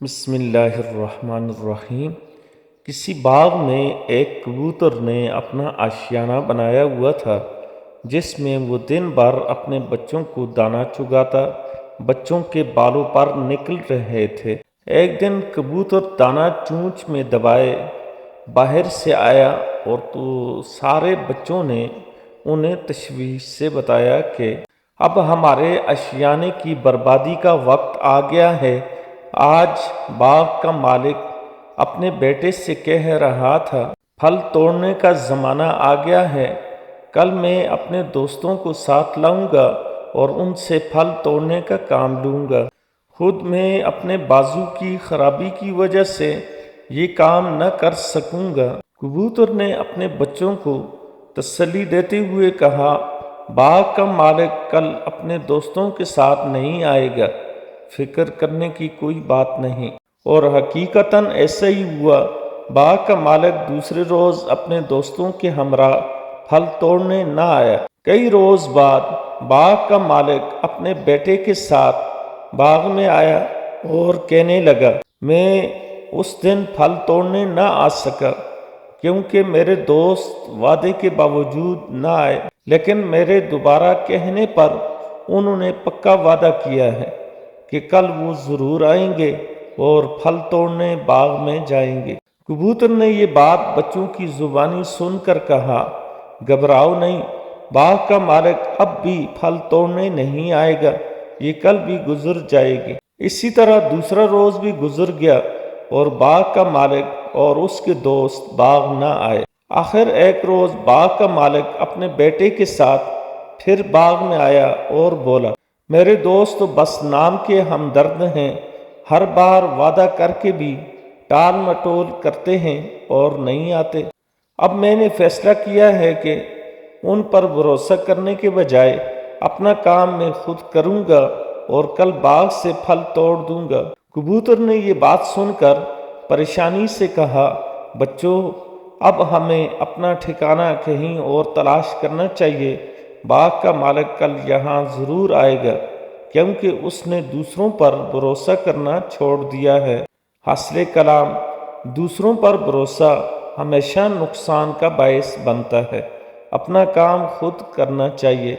بسم اللہ الرحمن الرحیم۔ کسی باغ میں ایک کبوتر نے اپنا آشیانہ بنایا ہوا تھا جس میں وہ دن بھر اپنے بچوں کو دانہ چگاتا بچوں کے بالوں پر نکل رہے تھے۔ ایک دن کبوتر دانہ چونچ میں دبائے باہر سے آیا اور تو سارے بچوں نے انہیں تشویش سے بتایا کہ اب ہمارے آشیانے کی بربادی کا وقت آ گیا ہے۔ آج باغ کا مالک اپنے بیٹے سے کہہ رہا تھا، پھل توڑنے کا زمانہ آ گیا ہے، کل میں اپنے دوستوں کو ساتھ لاؤں گا اور ان سے پھل توڑنے کا کام لوں گا۔ خود میں اپنے بازو کی خرابی کی وجہ سے یہ کام نہ کر سکوں گا۔ کبوتر نے اپنے بچوں کو تسلی دیتے ہوئے کہا، باغ کا مالک کل اپنے دوستوں کے ساتھ نہیں آئے گا، فکر کرنے کی کوئی بات نہیں۔ اور حقیقتاً ایسا ہی ہوا۔ باغ کا مالک دوسرے روز اپنے دوستوں کے ہمراہ پھل توڑنے نہ آیا۔ کئی روز بعد باغ کا مالک اپنے بیٹے کے ساتھ باغ میں آیا اور کہنے لگا، میں اس دن پھل توڑنے نہ آ سکا کیونکہ میرے دوست وعدے کے باوجود نہ آئے، لیکن میرے دوبارہ کہنے پر انہوں نے پکا وعدہ کیا ہے کہ کل وہ ضرور آئیں گے اور پھل توڑنے باغ میں جائیں گے۔ کبوتر نے یہ بات بچوں کی زبانی سن کر کہا، گھبراؤ نہیں، باغ کا مالک اب بھی پھل توڑنے نہیں آئے گا، یہ کل بھی گزر جائے گی۔ اسی طرح دوسرا روز بھی گزر گیا اور باغ کا مالک اور اس کے دوست باغ نہ آئے۔ آخر ایک روز باغ کا مالک اپنے بیٹے کے ساتھ پھر باغ میں آیا اور بولا، میرے دوست تو بس نام کے ہمدرد ہیں، ہر بار وعدہ کر کے بھی ٹال مٹول کرتے ہیں اور نہیں آتے۔ اب میں نے فیصلہ کیا ہے کہ ان پر بھروسہ کرنے کے بجائے اپنا کام میں خود کروں گا اور کل باغ سے پھل توڑ دوں گا۔ کبوتر نے یہ بات سن کر پریشانی سے کہا، بچوں، اب ہمیں اپنا ٹھکانہ کہیں اور تلاش کرنا چاہیے۔ باغ کا مالک کل یہاں ضرور آئے گا کیونکہ اس نے دوسروں پر بھروسہ کرنا چھوڑ دیا ہے۔ حاصل کلام، دوسروں پر بھروسہ ہمیشہ نقصان کا باعث بنتا ہے، اپنا کام خود کرنا چاہیے۔